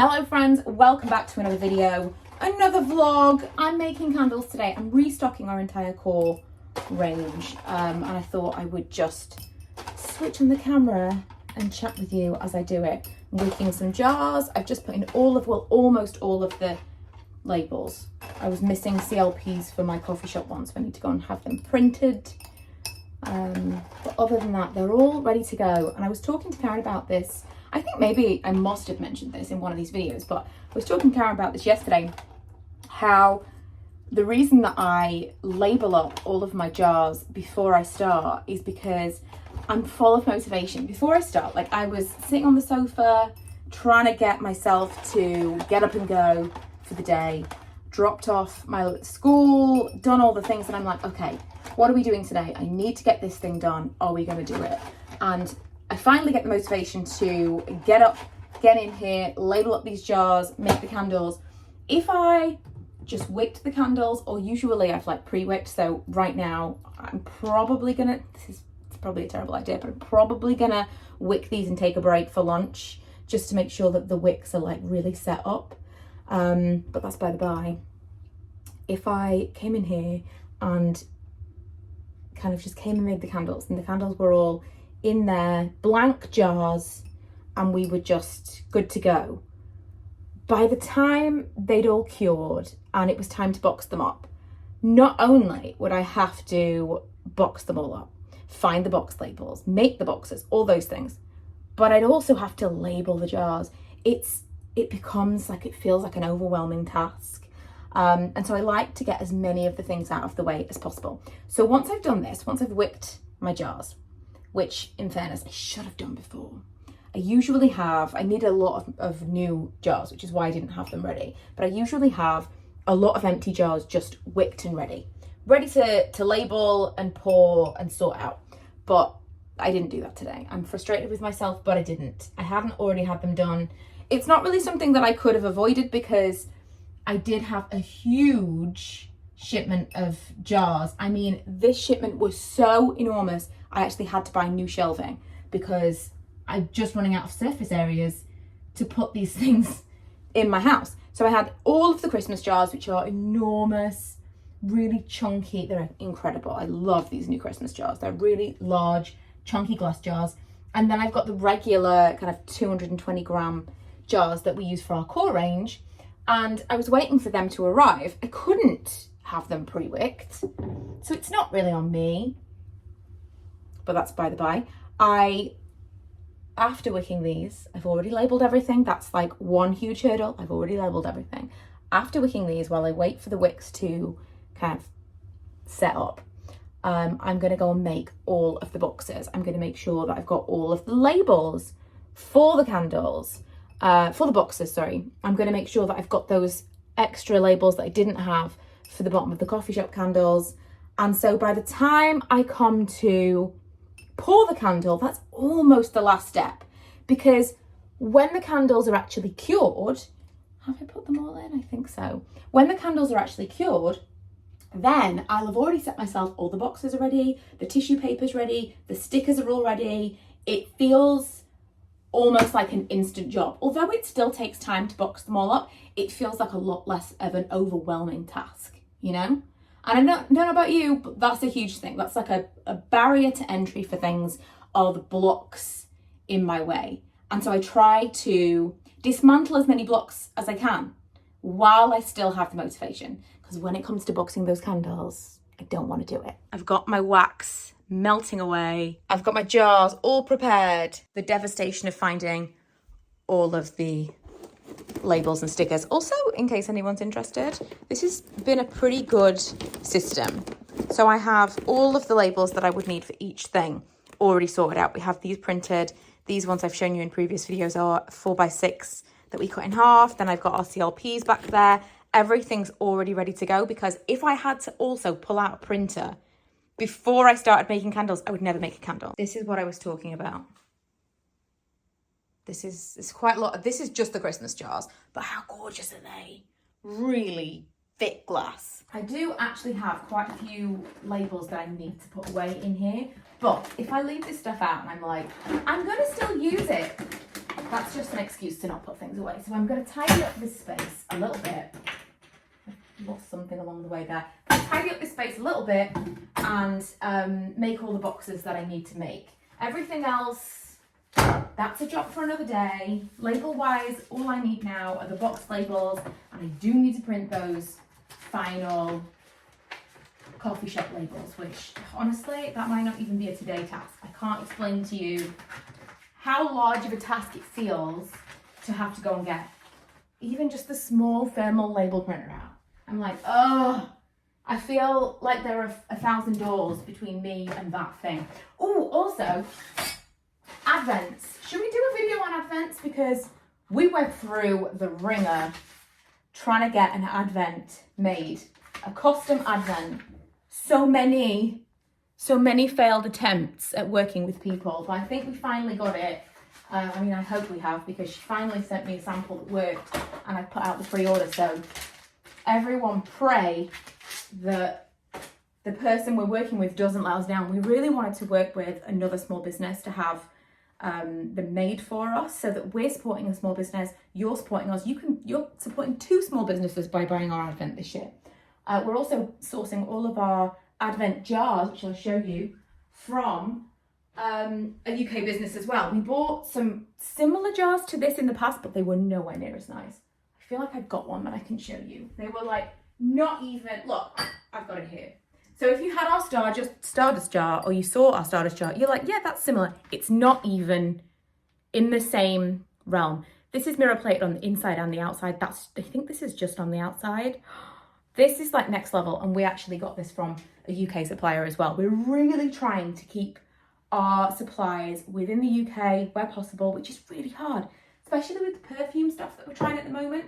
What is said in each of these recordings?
Hello friends, welcome back to another video, another vlog. I'm making candles today. I'm restocking our entire core range and I thought I would just switch on the camera and chat with you as I do it. I'm wicking some jars. I've just put in almost all of the labels. I was missing CLPs for my coffee shop ones, so I need to go and have them printed. But other than that, they're all ready to go. And I was talking to Karen about this. I think maybe I must have mentioned this in one of these videos, but I was talking to Karen about this yesterday, how the reason that I label up all of my jars before I start is because I'm full of motivation. Before I start, like I was sitting on the sofa, trying to get myself to get up and go for the day, dropped off my school, done all the things, and I'm like, okay, what are we doing today? I need to get this thing done. Are we going to do it? And I finally get the motivation to get up, get in here, label up these jars, make the candles. If I just wicked the candles, or usually I've like pre-wicked, so right now I'm probably gonna, it's probably a terrible idea, but I'm probably gonna wick these and take a break for lunch, just to make sure that the wicks are like really set up. But that's by the by. If I came in here and kind of just came and made the candles, and the candles were all in their blank jars and we were just good to go, by the time they'd all cured and it was time to box them up, not only would I have to box them all up, find the box labels, make the boxes, all those things, but I'd also have to label the jars. It becomes like, it feels like an overwhelming task. And so I like to get as many of the things out of the way as possible. So once I've done this, once I've wicked my jars, which in fairness, I should have done before. I need a lot of new jars, which is why I didn't have them ready. But I usually have a lot of empty jars just wicked and ready to label and pour and sort out. But I didn't do that today. I'm frustrated with myself, but I didn't. I hadn't already had them done. It's not really something that I could have avoided because I did have a huge shipment of jars. I mean, this shipment was so enormous, I actually had to buy new shelving because I'm just running out of surface areas to put these things in my house. So I had all of the Christmas jars, which are enormous, really chunky. They're incredible. I love these new Christmas jars. They're really large, chunky glass jars. And then I've got the regular kind of 220 gram jars that we use for our core range. And I was waiting for them to arrive. I couldn't have them pre-wicked, so it's not really on me, but that's by the by. After wicking these, I've already labelled everything. That's like one huge hurdle. I've already labelled everything. After wicking these, while I wait for the wicks to kind of set up, I'm going to go and make all of the boxes. I'm going to make sure that I've got all of the labels for the candles, for the boxes, sorry. I'm going to make sure that I've got those extra labels that I didn't have for the bottom of the coffee shop candles. And so by the time I come to pour the candle, that's almost the last step, because when the candles are actually cured, have I put them all in? I think so. When the candles are actually cured, then I'll have already set myself, all the boxes are ready, the tissue paper's ready, the stickers are all ready. It feels almost like an instant job. Although it still takes time to box them all up, it feels like a lot less of an overwhelming task, you know? And I don't know about you, but that's a huge thing. That's like a barrier to entry for things, are the blocks in my way. And so I try to dismantle as many blocks as I can while I still have the motivation. Because when it comes to boxing those candles, I don't want to do it. I've got my wax melting away. I've got my jars all prepared. The devastation of finding all of the labels and stickers. Also, in case anyone's interested, this has been a pretty good system. So I have all of the labels that I would need for each thing already sorted out. We have these printed. These ones I've shown you in previous videos are 4x6 that we cut in half. Then I've got our CLPs back there. Everything's already ready to go, because if I had to also pull out a printer before I started making candles, I would never make a candle. This is what I was talking about. It's quite a lot. This is just the Christmas jars, but how gorgeous are they? Really thick glass. I do actually have quite a few labels that I need to put away in here, but if I leave this stuff out and I'm like, I'm gonna still use it that's just an excuse to not put things away. So I'm going to tidy up this space a little bit. I've lost something along the way there. I'm going to tidy up this space a little bit and make all the boxes that I need to make. Everything else, that's a job for another day. Label-wise, all I need now are the box labels, and I do need to print those final coffee shop labels, which honestly, that might not even be a today task. I can't explain to you how large of a task it feels to have to go and get even just the small thermal label printer out. I'm like, oh, I feel like there are 1,000 doors between me and that thing. Oh, also, Advents. Should we do a video on Advents? Because we went through the ringer trying to get an Advent made, a custom Advent. So many failed attempts at working with people, but I think we finally got it. I mean, I hope we have, because she finally sent me a sample that worked, and I put out the pre-order. So everyone pray that the person we're working with doesn't let us down. We really wanted to work with another small business to have them made for us, so that we're supporting a small business, you're supporting us. You're supporting 2 small businesses by buying our Advent this year. We're also sourcing all of our Advent jars, which I'll show you, from a UK business as well. We bought some similar jars to this in the past, but they were nowhere near as nice. I feel like I've got one that I can show you. They were like not even, look, I've got it here. So if you had our Stardust jar, or you saw our Stardust jar, you're like, yeah, that's similar. It's not even in the same realm. This is mirror plated on the inside and the outside. I think this is just on the outside. This is like next level, and we actually got this from a UK supplier as well. We're really trying to keep our supplies within the UK where possible, which is really hard, especially with the perfume stuff that we're trying at the moment.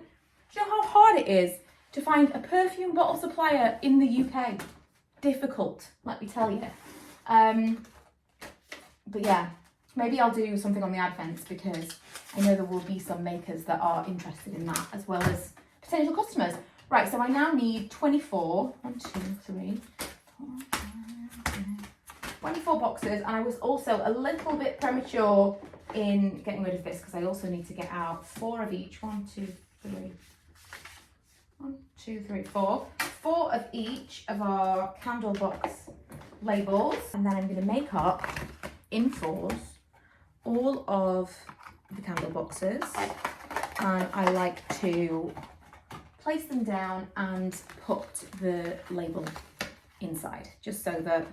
Do you know how hard it is to find a perfume bottle supplier in the UK? Difficult, let me tell you. But yeah, maybe I'll do something on the Advents, because I know there will be some makers that are interested in that, as well as potential customers. Right, so I now need 24 boxes, and I was also a little bit premature in getting rid of this, because I also need to get out 4 of each. 4 of each of our candle box labels, and then I'm going to make up in 4s all of the candle boxes, and I like to place them down and put the label inside, just so that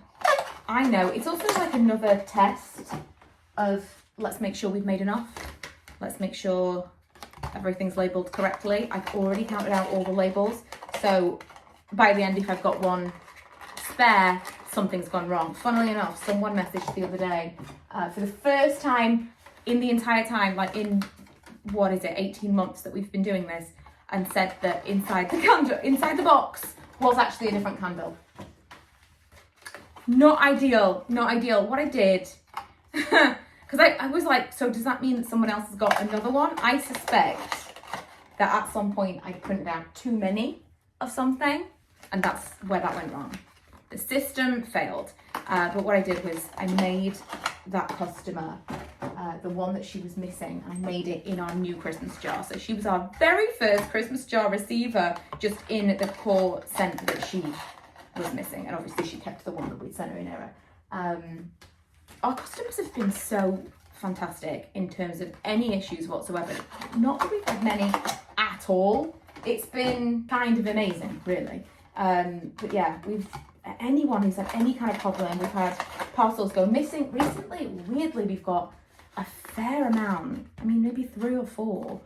I know. It's also like another test of, let's make sure we've made enough. Let's make sure everything's labeled correctly. I've already counted out all the labels, so by the end, if I've got one spare, something's gone wrong. Funnily enough, someone messaged the other day, for the first time in the entire time, like in, 18 months that we've been doing this, and said that inside the box was actually a different candle. Not ideal. What I did, because I was like, so does that mean that someone else has got another one? I suspect that at some point I printed out too many of something, and that's where that went wrong. The system failed. But what I did was I made that customer the one that she was missing, and I made it in our new Christmas jar. So she was our very first Christmas jar receiver, just in the core scent that she was missing. And obviously she kept the one that we'd sent her in error. Our customers have been so fantastic in terms of any issues whatsoever. Not that we've had many at all. It's been kind of amazing, really. But yeah, anyone who's had any kind of problem, we've had parcels go missing. Recently, weirdly, we've got a fair amount, maybe 3 or 4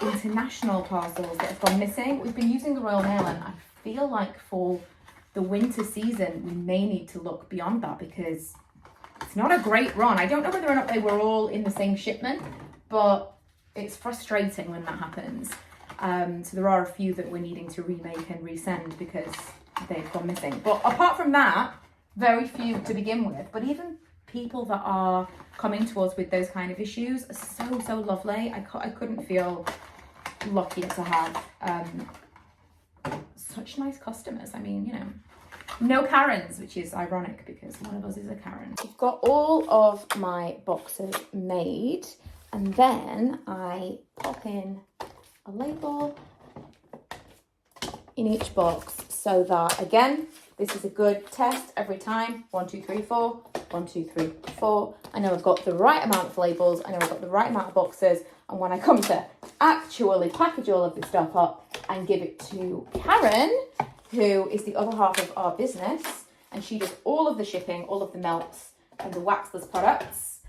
international parcels that have gone missing. We've been using the Royal Mail, and I feel like for the winter season, we may need to look beyond that, because it's not a great run. I don't know whether or not they were all in the same shipment, but it's frustrating when that happens. So there are a few that we're needing to remake and resend because they've gone missing. But apart from that, very few to begin with. But even people that are coming to us with those kind of issues are so lovely. I couldn't feel luckier to have such nice customers. No Karens, which is ironic because one of us is a Karen. I've got all of my boxes made. And then I pop in a label in each box so that, again, this is a good test every time. 1, 2, 3, 4. 1, 2, 3, 4. I know I've got the right amount of labels. I know I've got the right amount of boxes. And when I come to actually package all of this stuff up and give it to Karen, who is the other half of our business, and she does all of the shipping, all of the melts and the waxless products,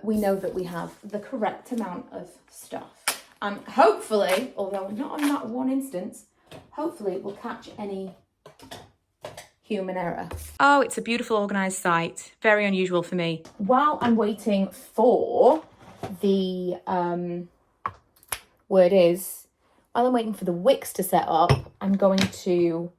we know that we have the correct amount of stuff. And hopefully, although not on that one instance, hopefully it will catch any human error. Oh, it's a beautiful organised site. Very unusual for me. While I'm waiting for the, while I'm waiting for the wicks to set up, I'm going to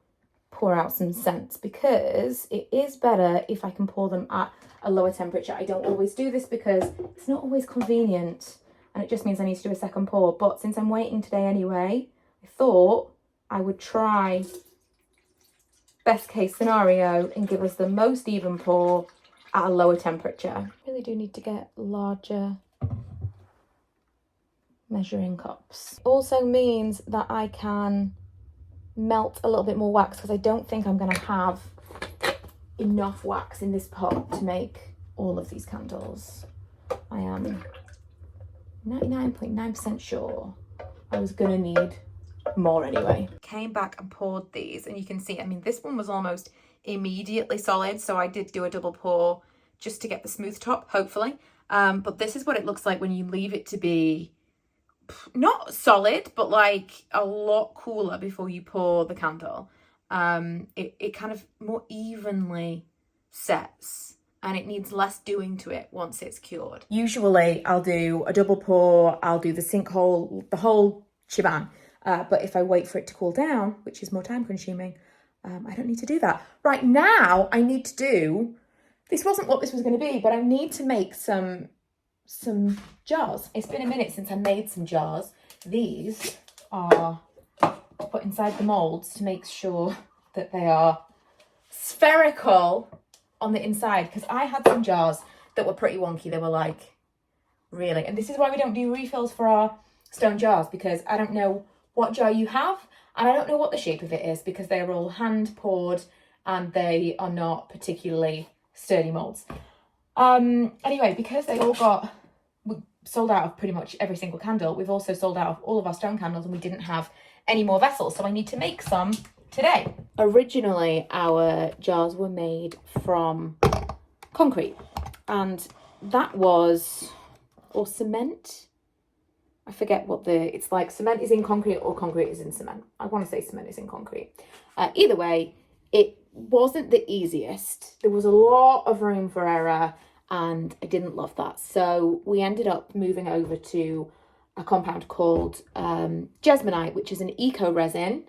pour out some scents because it is better if I can pour them at a lower temperature. I don't always do this because it's not always convenient and it just means I need to do a second pour. But since I'm waiting today anyway, I thought I would try best case scenario and give us the most even pour at a lower temperature. I really do need to get larger measuring cups. Also means that I can melt a little bit more wax because I don't think I'm going to have enough wax in this pot to make all of these candles. I am 99.9% sure I was going to need more anyway. Came back and poured these and you can see, I mean, this one was almost immediately solid, so I did do a double pour just to get the smooth top, hopefully. But this is what it looks like when you leave it to be not solid, but like a lot cooler before you pour the candle. It kind of more evenly sets and it needs less doing to it once it's cured. Usually I'll do a double pour, I'll do the sinkhole, the whole shebang. But if I wait for it to cool down, which is more time consuming, I don't need to do that. Right now, I need to do, this wasn't what this was going to be, but I need to make some jars. It's been a minute since I made some jars. These are put inside the molds to make sure that they are spherical on the inside, because I had some jars that were pretty wonky. They were like, really? And this is why we don't do refills for our stone jars, because I don't know what jar you have and I don't know what the shape of it is, because they're all hand poured and they are not particularly sturdy molds. Anyway, because they all we sold out of pretty much every single candle, we've also sold out of all of our stone candles and we didn't have any more vessels, so I need to make some today. Originally our jars were made from concrete, and that was, or cement, I forget what it's like cement is in concrete or concrete is in cement. I want to say cement is in concrete. Either way, it wasn't the easiest. There was a lot of room for error and I didn't love that. So we ended up moving over to a compound called Jesmonite, which is an eco resin,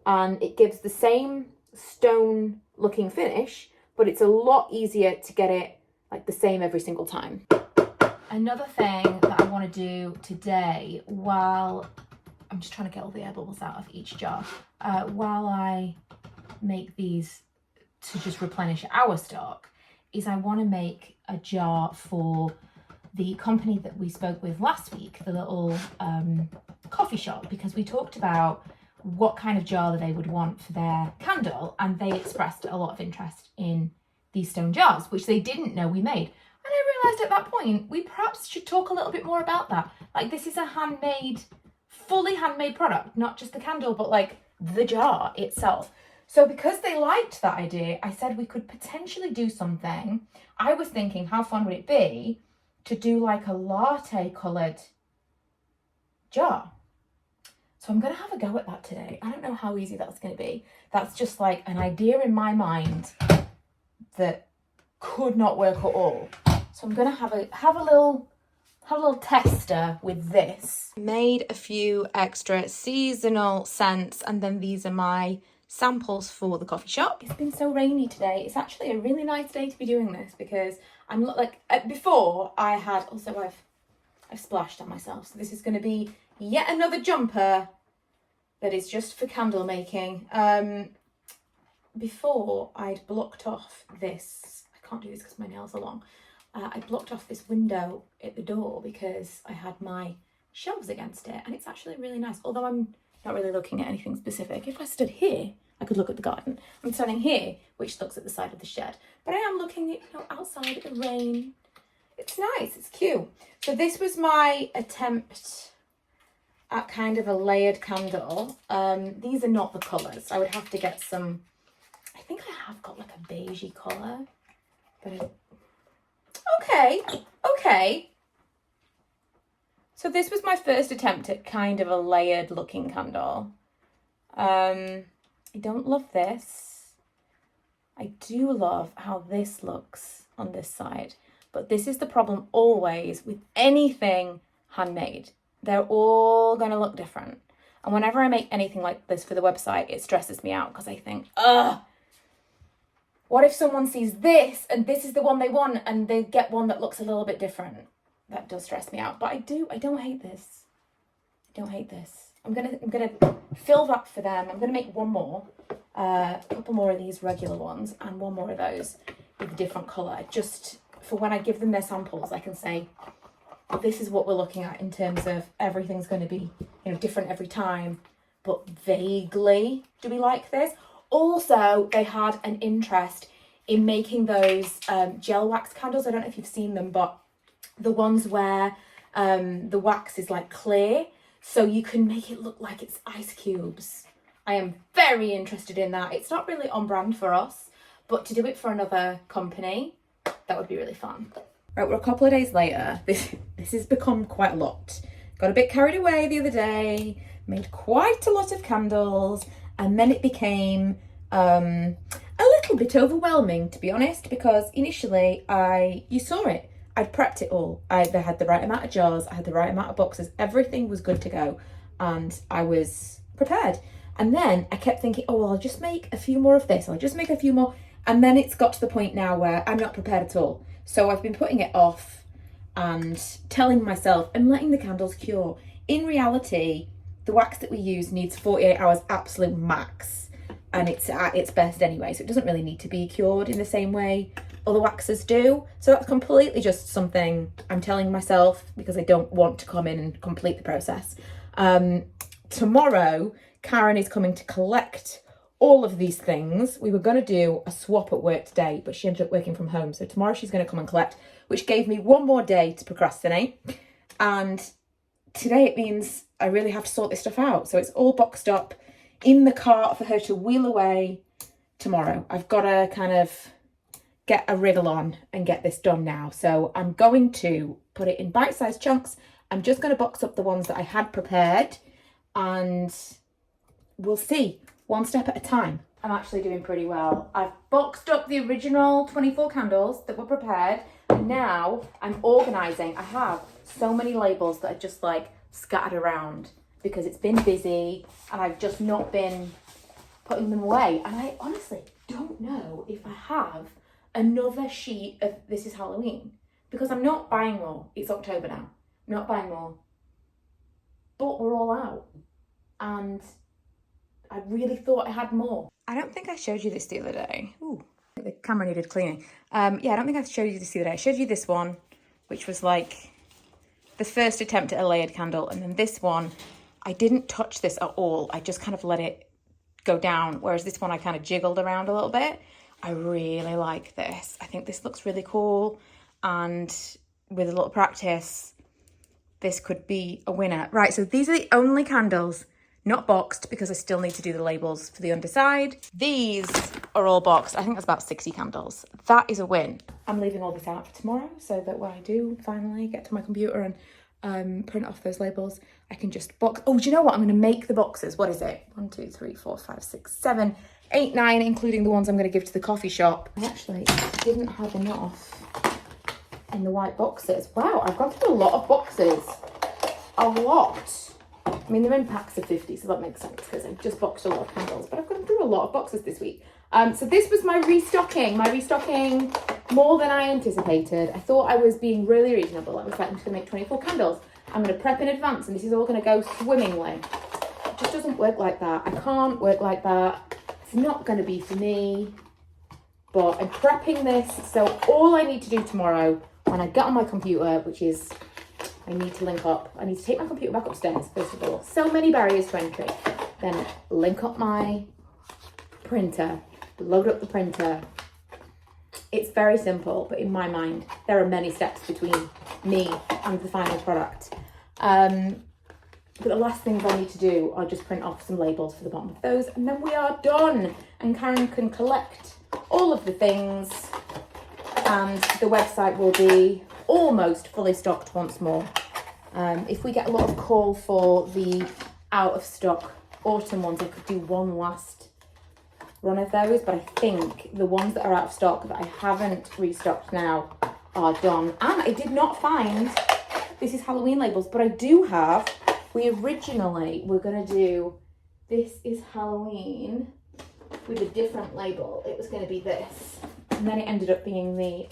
and it gives the same stone looking finish, but it's a lot easier to get it like the same every single time. Another thing that I want to do today, while I'm just trying to get all the air bubbles out of each jar, while I make these to just replenish our stock, is I want to make a jar for the company that we spoke with last week, the little coffee shop, because we talked about what kind of jar that they would want for their candle, and they expressed a lot of interest in these stone jars, which they didn't know we made. And I realised at that point, we perhaps should talk a little bit more about that. Like, this is a handmade, fully handmade product, not just the candle, but like the jar itself. So because they liked that idea, I said we could potentially do something. I was thinking, how fun would it be to do like a latte coloured jar? So I'm going to have a go at that today. I don't know how easy that's going to be. That's just like an idea in my mind that could not work at all. So I'm going to have a little tester with this. Made a few extra seasonal scents, and then these are my samples for the coffee shop. It's been so rainy today. It's actually a really nice day to be doing this, because I'm like, before I had, also I've splashed on myself. So this is going to be yet another jumper that is just for candle making. Before I'd blocked off this, I can't do this because my nails are long. I blocked off this window at the door because I had my shelves against it, and it's actually really nice, although I'm not really looking at anything specific. If I stood here, I could look at the garden. I'm standing here, which looks at the side of the shed, but I am looking at, outside at the rain. It's nice, it's cute. So this was my attempt at kind of a layered candle. These are not the colours. I would have to get some, I think I have got like a beigey colour, but okay. So this was my first attempt at kind of a layered looking candle. I don't love this. I do love how this looks on this side, but this is the problem always with anything handmade. They're all going to look different. And whenever I make anything like this for the website, it stresses me out because I think, what if someone sees this and this is the one they want and they get one that looks a little bit different? That does stress me out, but I don't hate this. I don't hate this. I'm gonna fill that for them. I'm gonna make one more, a couple more of these regular ones and one more of those with a different colour, just for when I give them their samples, I can say, this is what we're looking at in terms of everything's going to be, different every time, but vaguely, do we like this? Also, they had an interest in making those gel wax candles. I don't know if you've seen them, but the ones where the wax is like clear, so you can make it look like it's ice cubes. I am very interested in that. It's not really on brand for us, but to do it for another company, that would be really fun. Right, we're a couple of days later. This has become quite a lot. Got a bit carried away the other day, made quite a lot of candles, and then it became a little bit overwhelming, to be honest, because initially you saw it. I'd prepped it all. I had the right amount of jars, I had the right amount of boxes, everything was good to go, and I was prepared. And then I kept thinking, oh, well, I'll just make a few more of this, I'll just make a few more. And then it's got to the point now where I'm not prepared at all. So I've been putting it off and telling myself I'm letting the candles cure. In reality, the wax that we use needs 48 hours absolute max, and it's at its best anyway, so it doesn't really need to be cured in the same way other waxes do. So that's completely just something I'm telling myself because I don't want to come in and complete the process. Tomorrow, Karen is coming to collect all of these things. We were going to do a swap at work today, but she ended up working from home. So tomorrow she's going to come and collect, which gave me one more day to procrastinate. And today it means I really have to sort this stuff out. So it's all boxed up in the car for her to wheel away tomorrow. I've got to kind of get a wriggle on and get this done now. So I'm going to put it in bite-sized chunks. I'm just going to box up the ones that I had prepared, and we'll see, one step at a time. I'm actually doing pretty well. I've boxed up the original 24 candles that were prepared, and now I'm organising. I have so many labels that are just like scattered around because it's been busy and I've just not been putting them away. And I honestly don't know if I have another sheet of This Is Halloween, because I'm not buying more. It's October now. I'm not buying more. But we're all out. And I really thought I had more. I don't think I showed you this the other day. Ooh, the camera needed cleaning. Yeah, I don't think I showed you this the other day. I showed you this one, which was like the first attempt at a layered candle. And then this one, I didn't touch this at all. I just kind of let it go down. Whereas this one, I kind of jiggled around a little bit. I really like this. I think this looks really cool. And with a little practice, this could be a winner. Right, so these are the only candles not boxed because I still need to do the labels for the underside. These are all boxed. I think that's about 60 candles. That is a win. I'm leaving all this out for tomorrow so that when I do finally get to my computer and print off those labels, I can just box. Oh, do you know what? I'm going to make the boxes. What is it? 1, 2, 3, 4, 5, 6, 7, 8, 9, including the ones I'm going to give to the coffee shop. I actually didn't have enough in the white boxes. Wow, I've gone through a lot of boxes. A lot. I mean, they're in packs of 50, so that makes sense because I've just boxed a lot of candles, but I've gone through a lot of boxes this week. So this was my restocking more than I anticipated. I thought I was being really reasonable. I was like, I'm just gonna make 24 candles. I'm gonna prep in advance and this is all gonna go swimmingly. It just doesn't work like that. I can't work like that. It's not gonna be for me, but I'm prepping this. So all I need to do tomorrow, when I get on my computer, which is, I need to link up. I need to take my computer back upstairs, first of all. So many barriers to entry. Then link up my printer, load up the printer. It's very simple, but in my mind, there are many steps between me and the final product. But the last things I need to do are just print off some labels for the bottom of those, and then we are done. And Karen can collect all of the things, and the website will be almost fully stocked once more. If we get a lot of call for the out of stock autumn ones, I could do one last run of those, but I think the ones that are out of stock that I haven't restocked now are done. And I did not find, this is Halloween labels, but I do have, we originally were going to do, this is Halloween with a different label. It was going to be this, and then it ended up being the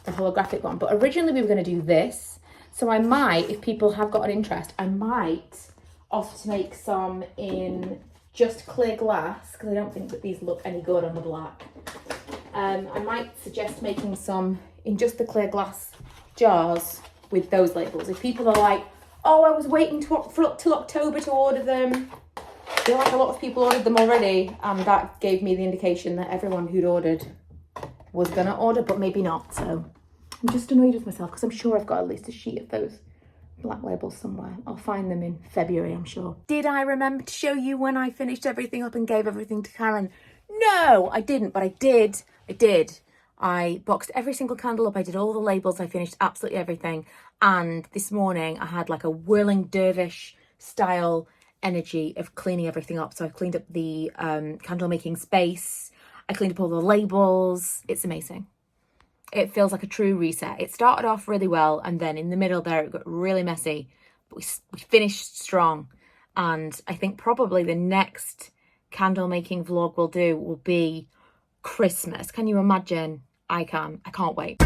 holographic one, but originally we were going to do this. So I might, if people have got an interest, I might offer to make some in just clear glass, because I don't think that these look any good on the black. I might suggest making some in just the clear glass jars with those labels. If people are like, oh, I was waiting till October to order them, I feel like a lot of people ordered them already, and that gave me the indication that everyone who'd ordered was going to order, but maybe not. So I'm just annoyed with myself because I'm sure I've got at least a sheet of those black labels somewhere. I'll find them in February, I'm sure. Did I remember to show you when I finished everything up and gave everything to Karen? No, I didn't, but I did. I boxed every single candle up. I did all the labels. I finished absolutely everything. And this morning I had like a whirling dervish style energy of cleaning everything up. So I cleaned up the candle making space. I cleaned up all the labels. It's amazing. It feels like a true reset. It started off really well, and then in the middle there it got really messy, but we finished strong. And I think probably the next candle making vlog we'll do will be Christmas. Can you imagine? I can't wait.